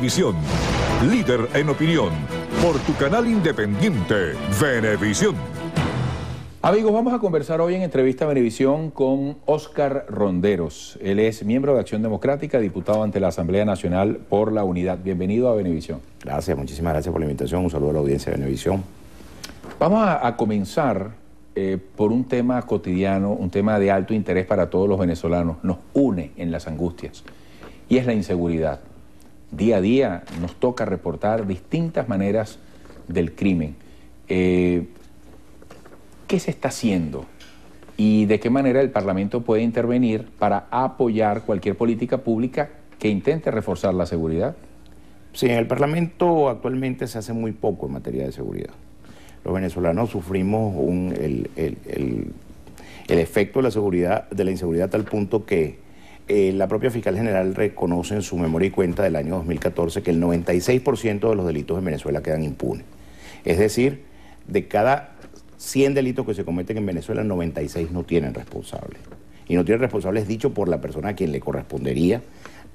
Venevisión. Líder en opinión. Por tu canal independiente, Venevisión. Amigos, vamos a conversar hoy en Entrevista Venevisión con Óscar Ronderos. Él es miembro de Acción Democrática, diputado ante la Asamblea Nacional por la Unidad. Bienvenido a Venevisión. Gracias, muchísimas gracias por la invitación. Un saludo a la audiencia de Venevisión. Vamos a comenzar por un tema cotidiano, un tema de alto interés para todos los venezolanos. Nos une en las angustias y es la inseguridad. Día a día nos toca reportar distintas maneras del crimen. ¿Qué se está haciendo y de qué manera el Parlamento puede intervenir para apoyar cualquier política pública que intente reforzar la seguridad? Sí, en el Parlamento actualmente se hace muy poco en materia de seguridad. Los venezolanos sufrimos el efecto de la inseguridad a tal punto que la propia Fiscal General reconoce en su memoria y cuenta del año 2014 que el 96% de los delitos en Venezuela quedan impunes. Es decir, de cada 100 delitos que se cometen en Venezuela, 96 no tienen responsables. Y no tienen responsables dicho por la persona a quien le correspondería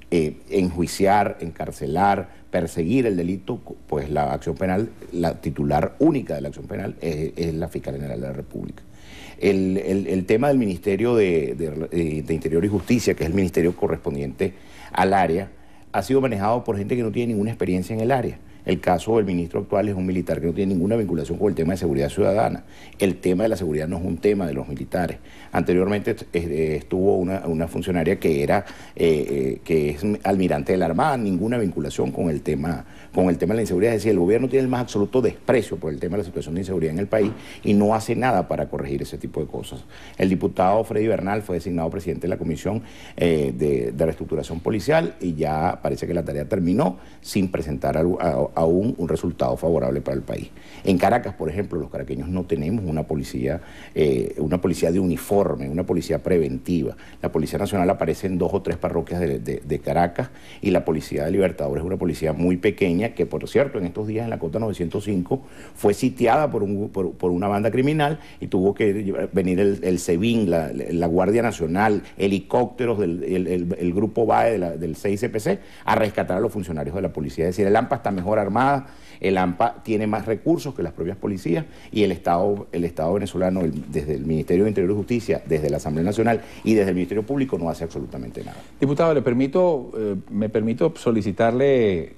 enjuiciar, encarcelar, perseguir el delito, pues la acción penal, la titular única de la acción penal es la Fiscal General de la República. El tema del Ministerio de Interior y Justicia, que es el ministerio correspondiente al área, ha sido manejado por gente que no tiene ninguna experiencia en el área. El caso del ministro actual es un militar que no tiene ninguna vinculación con el tema de seguridad ciudadana. El tema de la seguridad no es un tema de los militares. Anteriormente estuvo una funcionaria que es almirante de la Armada, ninguna vinculación con el tema de la inseguridad. Es decir, el gobierno tiene el más absoluto desprecio por el tema de la situación de inseguridad en el país y no hace nada para corregir ese tipo de cosas. El diputado Freddy Bernal fue designado presidente de la Comisión de Reestructuración Policial y ya parece que la tarea terminó sin presentar aún un resultado favorable para el país. En Caracas, por ejemplo, los caraqueños no tenemos una policía de uniforme, una policía preventiva. La Policía Nacional aparece en 2 o 3 parroquias de Caracas y la Policía de Libertadores es una policía muy pequeña que, por cierto, en estos días en la Cota 905 fue sitiada por una banda criminal y tuvo que venir el SEBIN, la Guardia Nacional, helicópteros el Grupo BAE del 6CPC a rescatar a los funcionarios de la policía. Es decir, el AMPA está mejor armada, el AMPA tiene más recursos que las propias policías y el Estado venezolano, desde el Ministerio de Interior y Justicia, desde la Asamblea Nacional y desde el Ministerio Público no hace absolutamente nada. Diputado, me permito solicitarle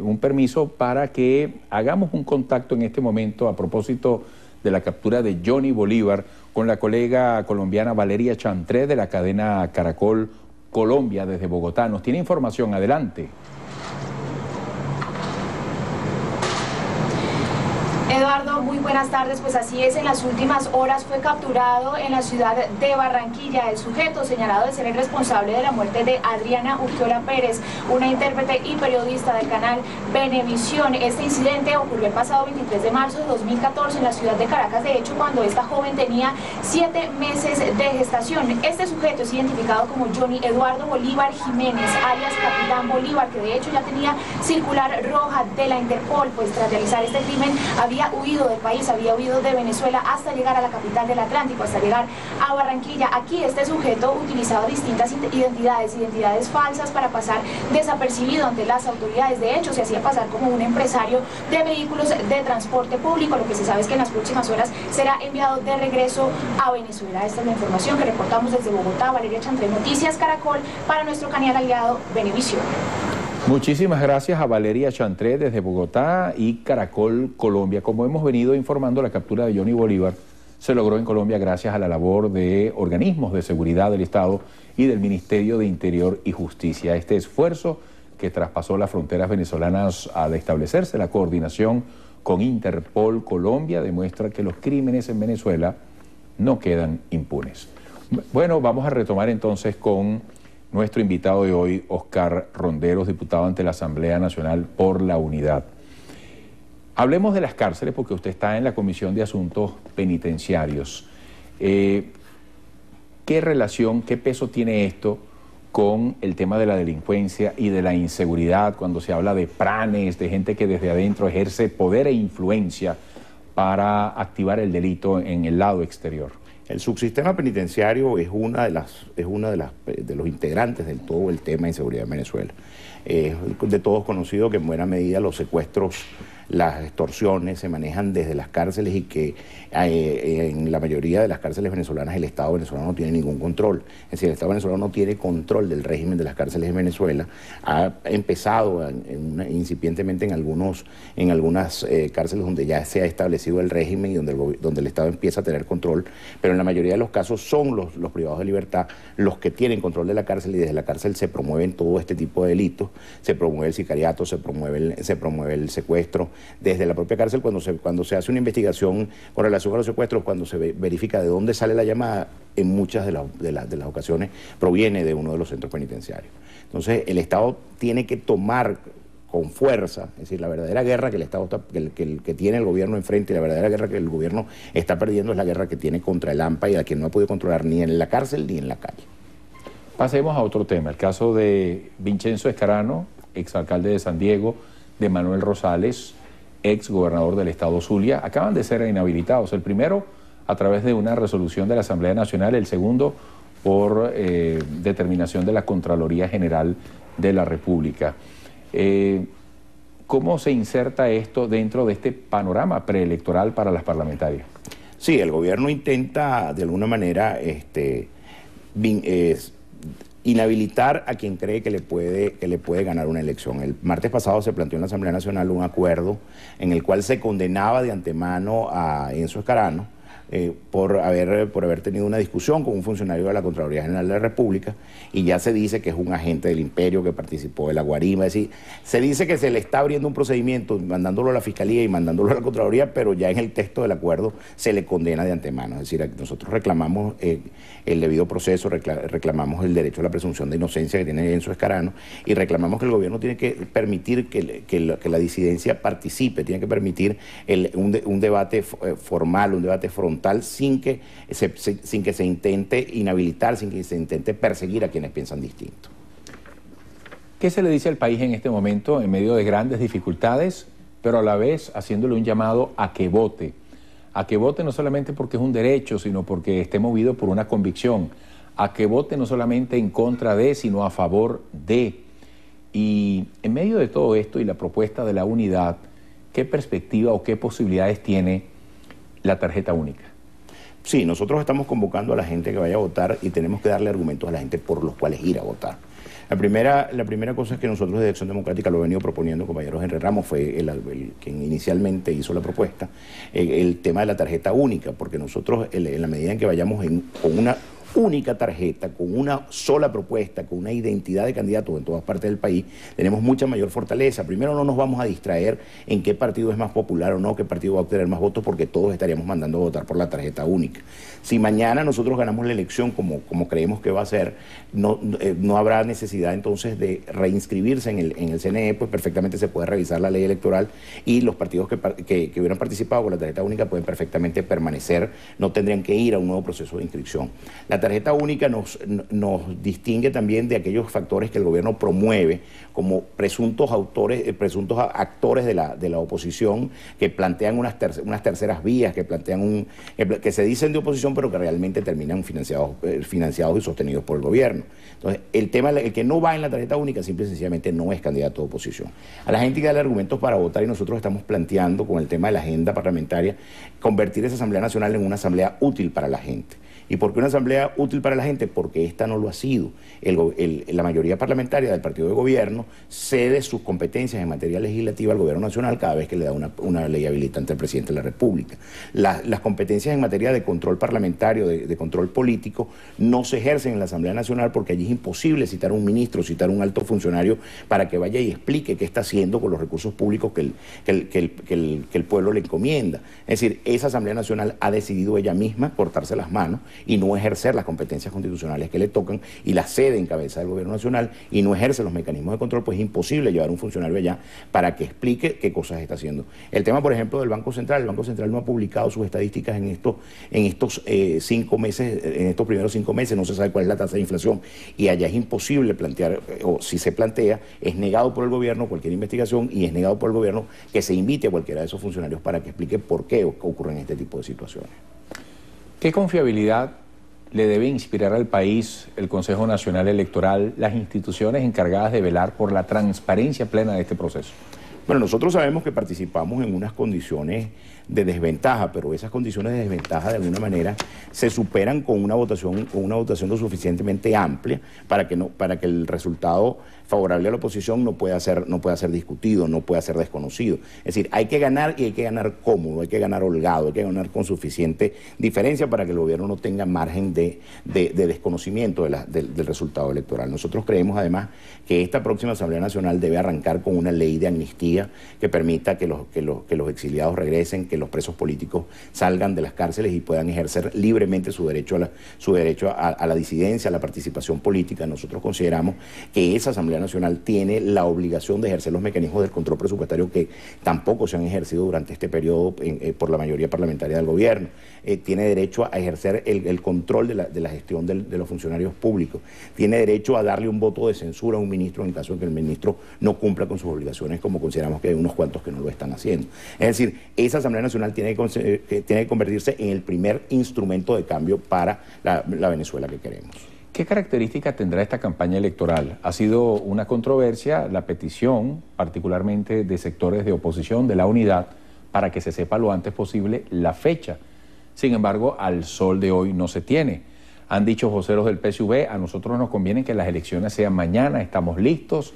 un permiso para que hagamos un contacto en este momento a propósito de la captura de Johnny Bolívar con la colega colombiana Valeria Chantré de la cadena Caracol Colombia desde Bogotá. Nos tiene información, adelante. Eduardo, muy buenas tardes. Pues así es, en las últimas horas fue capturado en la ciudad de Barranquilla el sujeto señalado de ser el responsable de la muerte de Adriana Urquiola Pérez, una intérprete y periodista del canal Venevisión. Este incidente ocurrió el pasado 23 de marzo de 2014 en la ciudad de Caracas, de hecho cuando esta joven tenía 7 meses de gestación. Este sujeto es identificado como Johnny Eduardo Bolívar Jiménez, alias Capitán Bolívar, que de hecho ya tenía circular roja de la Interpol, pues tras realizar este crimen había huido del país, había huido de Venezuela hasta llegar a la capital del Atlántico, hasta llegar a Barranquilla. Aquí este sujeto utilizaba distintas identidades falsas para pasar desapercibido ante las autoridades. De hecho, se hacía pasar como un empresario de vehículos de transporte público. Lo que se sabe es que en las próximas horas será enviado de regreso a Venezuela. Esta es la información que reportamos desde Bogotá. Valeria Chantré, Noticias Caracol, para nuestro canal aliado Venevisión. Muchísimas gracias a Valeria Chantré desde Bogotá y Caracol Colombia. Como hemos venido informando, la captura de Johnny Bolívar se logró en Colombia gracias a la labor de organismos de seguridad del Estado y del Ministerio de Interior y Justicia. Este esfuerzo que traspasó las fronteras venezolanas al establecerse la coordinación con Interpol Colombia demuestra que los crímenes en Venezuela no quedan impunes. Bueno, vamos a retomar entonces con nuestro invitado de hoy, Óscar Ronderos, diputado ante la Asamblea Nacional por la Unidad. Hablemos de las cárceles porque usted está en la Comisión de Asuntos Penitenciarios. ¿Qué relación, qué peso tiene esto con el tema de la delincuencia y de la inseguridad cuando se habla de pranes, de gente que desde adentro ejerce poder e influencia para activar el delito en el lado exterior? El subsistema penitenciario es de los integrantes del todo el tema de inseguridad en Venezuela. Es de todos conocido que en buena medida los secuestros, las extorsiones se manejan desde las cárceles y que en la mayoría de las cárceles venezolanas el Estado venezolano no tiene ningún control. Es decir, el Estado venezolano no tiene control del régimen de las cárceles de Venezuela. Ha empezado incipientemente en algunas cárceles donde ya se ha establecido el régimen y donde el Estado empieza a tener control, pero en la mayoría de los casos son los privados de libertad los que tienen control de la cárcel, y desde la cárcel se promueven todo este tipo de delitos. Se promueve el sicariato, se promueve el secuestro. Desde la propia cárcel, cuando se hace una investigación con relación a los secuestros, cuando se verifica de dónde sale la llamada, en muchas de las ocasiones proviene de uno de los centros penitenciarios. Entonces, el Estado tiene que tomar con fuerza, es decir, la verdadera guerra que el Estado que tiene el gobierno enfrente, y la verdadera guerra que el gobierno está perdiendo es la guerra que tiene contra el AMPA y a la que no ha podido controlar ni en la cárcel ni en la calle. Pasemos a otro tema, el caso de Vincenzo Escarano, exalcalde de San Diego, de Manuel Rosales, ex gobernador del estado Zulia, acaban de ser inhabilitados. El primero a través de una resolución de la Asamblea Nacional, el segundo por determinación de la Contraloría General de la República. ¿Cómo se inserta esto dentro de este panorama preelectoral para las parlamentarias? Sí, el gobierno intenta de alguna manera inhabilitar a quien cree que le puede ganar una elección. El martes pasado se planteó en la Asamblea Nacional un acuerdo en el cual se condenaba de antemano a Enzo Escarano por haber tenido una discusión con un funcionario de la Contraloría General de la República, y ya se dice que es un agente del imperio que participó de la guarima. Es decir, se dice que se le está abriendo un procedimiento mandándolo a la Fiscalía y mandándolo a la Contraloría, pero ya en el texto del acuerdo se le condena de antemano. Es decir, nosotros reclamamos el debido proceso, reclamamos el derecho a la presunción de inocencia que tiene Enzo Escarano, y reclamamos que el gobierno tiene que permitir que la disidencia participe, tiene que permitir un debate formal, un debate frontal, sin que se intente inhabilitar, sin que se intente perseguir a quienes piensan distinto. ¿Qué se le dice al país en este momento, en medio de grandes dificultades, pero a la vez haciéndole un llamado a que vote? A que vote no solamente porque es un derecho, sino porque esté movido por una convicción. A que vote no solamente en contra de, sino a favor de. Y en medio de todo esto y la propuesta de la unidad, ¿qué perspectiva o qué posibilidades tiene la tarjeta única? Sí, nosotros estamos convocando a la gente que vaya a votar y tenemos que darle argumentos a la gente por los cuales ir a votar. La primera cosa es que nosotros desde Acción Democrática lo he venido proponiendo, compañero Henry Ramos fue quien inicialmente hizo la propuesta, el tema de la tarjeta única, porque nosotros en la medida en que vayamos con una única tarjeta, con una sola propuesta, con una identidad de candidatos en todas partes del país, tenemos mucha mayor fortaleza. Primero, no nos vamos a distraer en qué partido es más popular o no, qué partido va a obtener más votos, porque todos estaríamos mandando a votar por la tarjeta única. Si mañana nosotros ganamos la elección como creemos que va a ser, no habrá necesidad entonces de reinscribirse en el CNE, pues perfectamente se puede revisar la ley electoral y los partidos que hubieran participado con la tarjeta única pueden perfectamente permanecer, no tendrían que ir a un nuevo proceso de inscripción. La tarjeta única nos distingue también de aquellos factores que el gobierno promueve como presuntos actores de la oposición, que plantean unas terceras vías, que se dicen de oposición pero que realmente terminan financiados y sostenidos por el gobierno. Entonces, el que no va en la tarjeta única simple y sencillamente no es candidato de oposición. A la gente hay que darle argumentos para votar, y nosotros estamos planteando con el tema de la agenda parlamentaria convertir esa Asamblea Nacional en una asamblea útil para la gente. ¿Y por qué una asamblea útil para la gente? Porque esta no lo ha sido. La mayoría parlamentaria del partido de gobierno cede sus competencias en materia legislativa al gobierno nacional cada vez que le da una ley habilitante al presidente de la República. Las competencias en materia de control parlamentario, de control político, no se ejercen en la Asamblea Nacional, porque allí es imposible citar a un ministro, citar a un alto funcionario para que vaya y explique qué está haciendo con los recursos públicos que el pueblo le encomienda. Es decir, esa Asamblea Nacional ha decidido ella misma cortarse las manos y no ejercer las competencias constitucionales que le tocan, y la sede en cabeza del gobierno nacional, y no ejerce los mecanismos de control, pues es imposible llevar un funcionario allá para que explique qué cosas está haciendo. El tema, por ejemplo, del Banco Central. El Banco Central no ha publicado sus estadísticas en estos 5 meses, en estos primeros 5 meses, no se sabe cuál es la tasa de inflación, y allá es imposible plantear, o si se plantea, es negado por el gobierno cualquier investigación, y es negado por el gobierno que se invite a cualquiera de esos funcionarios para que explique por qué ocurren este tipo de situaciones. ¿Qué confiabilidad le debe inspirar al país el Consejo Nacional Electoral, las instituciones encargadas de velar por la transparencia plena de este proceso? Bueno, nosotros sabemos que participamos en unas condiciones de desventaja, pero esas condiciones de desventaja de alguna manera se superan con una votación lo suficientemente amplia para que el resultado favorable a la oposición no pueda ser discutido, no pueda ser desconocido. Es decir, hay que ganar y hay que ganar cómodo, hay que ganar holgado, hay que ganar con suficiente diferencia para que el gobierno no tenga margen de desconocimiento del resultado electoral. Nosotros creemos además que esta próxima Asamblea Nacional debe arrancar con una ley de amnistía que permita que los exiliados regresen, que los presos políticos salgan de las cárceles y puedan ejercer libremente su derecho a la disidencia, a la participación política. Nosotros consideramos que esa Asamblea Nacional tiene la obligación de ejercer los mecanismos del control presupuestario que tampoco se han ejercido durante este periodo por la mayoría parlamentaria del gobierno. Tiene derecho a ejercer el control de la gestión de los funcionarios públicos. Tiene derecho a darle un voto de censura a un ministro en caso de que el ministro no cumpla con sus obligaciones, como consideramos que hay unos cuantos que no lo están haciendo. Es decir, esa Asamblea Nacional tiene que convertirse en el primer instrumento de cambio para la Venezuela que queremos. ¿Qué características tendrá esta campaña electoral? Ha sido una controversia la petición, particularmente de sectores de oposición, de la unidad, para que se sepa lo antes posible la fecha. Sin embargo, al sol de hoy no se tiene. Han dicho voceros del PSUV, a nosotros nos conviene que las elecciones sean mañana, estamos listos,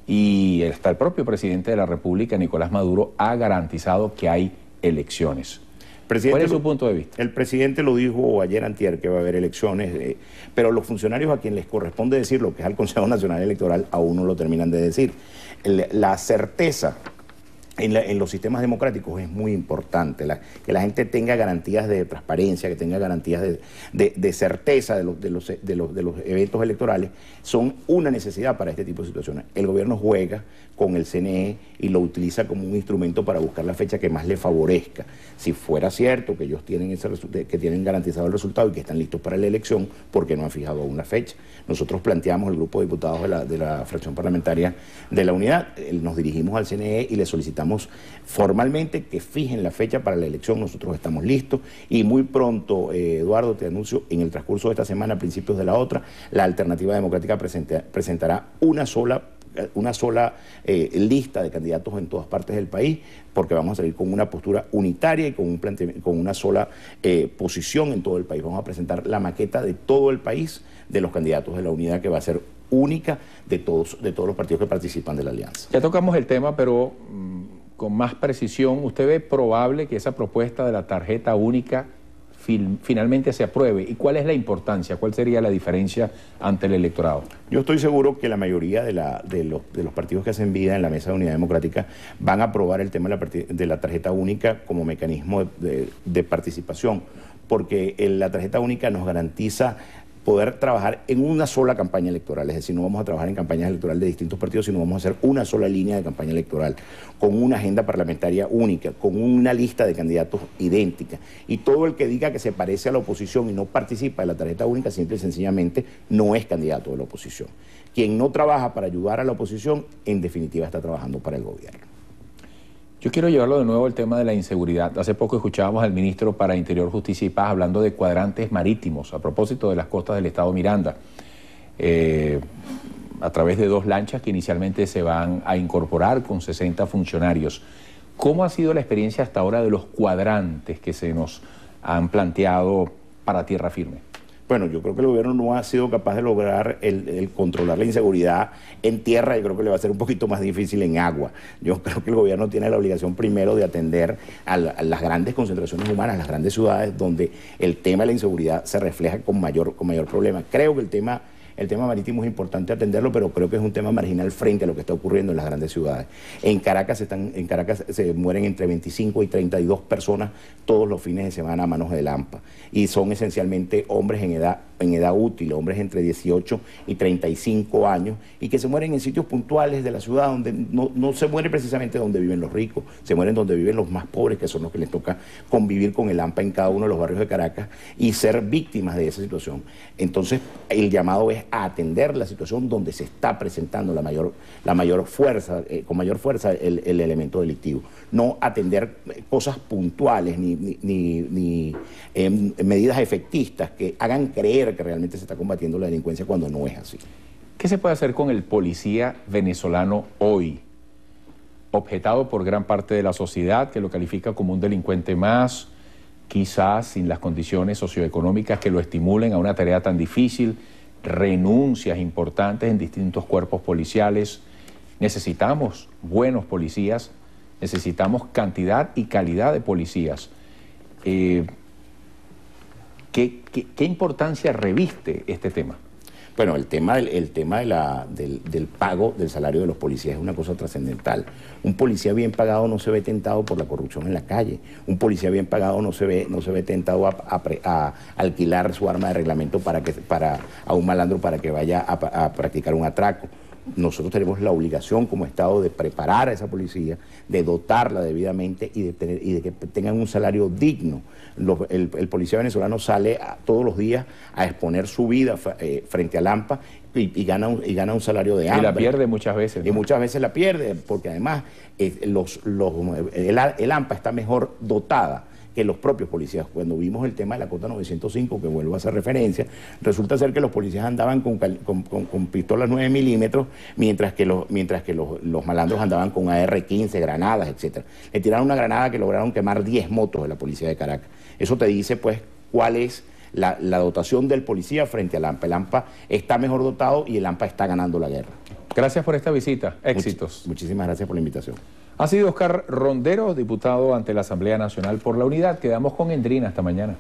y hasta el propio presidente de la República, Nicolás Maduro, ha garantizado que hay elecciones. ¿Cuál es su punto de vista? El presidente lo dijo ayer antier que va a haber elecciones, pero los funcionarios a quien les corresponde decirlo, que es al Consejo Nacional Electoral, aún no lo terminan de decir. La certeza en los sistemas democráticos es muy importante, que la gente tenga garantías de transparencia, que tenga garantías de certeza de los eventos electorales, son una necesidad para este tipo de situaciones. El gobierno juega con el CNE y lo utiliza como un instrumento para buscar la fecha que más le favorezca. Si fuera cierto que ellos tienen que tienen garantizado el resultado y que están listos para la elección, ¿por qué no han fijado aún la fecha? Nosotros planteamos, el grupo de diputados de la fracción parlamentaria de la Unidad, nos dirigimos al CNE y le solicitamos formalmente que fijen la fecha para la elección. Nosotros estamos listos y muy pronto, Eduardo, te anuncio, en el transcurso de esta semana, a principios de la otra, la Alternativa Democrática presentará una sola lista de candidatos en todas partes del país, porque vamos a salir con una postura unitaria y con una sola posición en todo el país. Vamos a presentar la maqueta de todo el país de los candidatos de la Unidad, que va a ser única de todos los partidos que participan de la alianza. Ya tocamos el tema, pero con más precisión, ¿usted ve probable que esa propuesta de la tarjeta única finalmente se apruebe? ¿Y cuál es la importancia? ¿Cuál sería la diferencia ante el electorado? Yo estoy seguro que la mayoría de los partidos que hacen vida en la Mesa de Unidad Democrática van a aprobar el tema de la tarjeta única como mecanismo de participación, porque la tarjeta única nos garantiza poder trabajar en una sola campaña electoral, es decir, no vamos a trabajar en campañas electorales de distintos partidos, sino vamos a hacer una sola línea de campaña electoral, con una agenda parlamentaria única, con una lista de candidatos idéntica, y todo el que diga que se parece a la oposición y no participa de la tarjeta única, simple y sencillamente no es candidato de la oposición. Quien no trabaja para ayudar a la oposición, en definitiva está trabajando para el gobierno. Yo quiero llevarlo de nuevo al tema de la inseguridad. Hace poco escuchábamos al ministro para Interior, Justicia y Paz hablando de cuadrantes marítimos a propósito de las costas del estado Miranda, a través de 2 lanchas que inicialmente se van a incorporar con 60 funcionarios. ¿Cómo ha sido la experiencia hasta ahora de los cuadrantes que se nos han planteado para tierra firme? Bueno, yo creo que el gobierno no ha sido capaz de lograr el controlar la inseguridad en tierra, y creo que le va a ser un poquito más difícil en agua. Yo creo que el gobierno tiene la obligación primero de atender a las grandes concentraciones humanas, las grandes ciudades, donde el tema de la inseguridad se refleja con mayor problema. Creo que el tema marítimo es importante atenderlo, pero creo que es un tema marginal frente a lo que está ocurriendo en las grandes ciudades. En Caracas se mueren entre 25 y 32 personas todos los fines de semana a manos de Lampa, y son esencialmente hombres en edad en edad útil, hombres entre 18 y 35 años, y que se mueren en sitios puntuales de la ciudad, donde no se muere precisamente donde viven los ricos, se mueren donde viven los más pobres, que son los que les toca convivir con el AMPA en cada uno de los barrios de Caracas y ser víctimas de esa situación. Entonces, el llamado es a atender la situación donde se está presentando la mayor fuerza, con mayor fuerza el elemento delictivo. No atender cosas puntuales ni medidas efectistas que hagan creer que realmente se está combatiendo la delincuencia cuando no es así. ¿Qué se puede hacer con el policía venezolano hoy? Objetado por gran parte de la sociedad, que lo califica como un delincuente más, quizás sin las condiciones socioeconómicas que lo estimulen a una tarea tan difícil, renuncias importantes en distintos cuerpos policiales. Necesitamos buenos policías, necesitamos cantidad y calidad de policías. ¿Qué importancia reviste este tema? Bueno, el tema del pago del salario de los policías es una cosa trascendental. Un policía bien pagado no se ve tentado por la corrupción en la calle. Un policía bien pagado no se ve tentado a alquilar su arma de reglamento a un malandro para que vaya a practicar un atraco. Nosotros tenemos la obligación como Estado de preparar a esa policía, de dotarla debidamente y de que tengan un salario digno. El policía venezolano sale todos los días a exponer su vida frente al AMPA y gana un salario de hambre. Y la pierde muchas veces, ¿no? Y muchas veces la pierde, porque además el AMPA está mejor dotada que los propios policías. Cuando vimos el tema de la cota 905, que vuelvo a hacer referencia, resulta ser que los policías andaban con pistolas 9 milímetros, mientras que los malandros andaban con AR-15, granadas, etc. Le tiraron una granada que lograron quemar 10 motos de la policía de Caracas. Eso te dice, pues, cuál es la dotación del policía frente al AMPA. El AMPA está mejor dotado y el AMPA está ganando la guerra. Gracias por esta visita. Éxitos. Muchísimas gracias por la invitación. Ha sido Oscar Rondero, diputado ante la Asamblea Nacional por la Unidad. Quedamos con Endrina. Hasta mañana.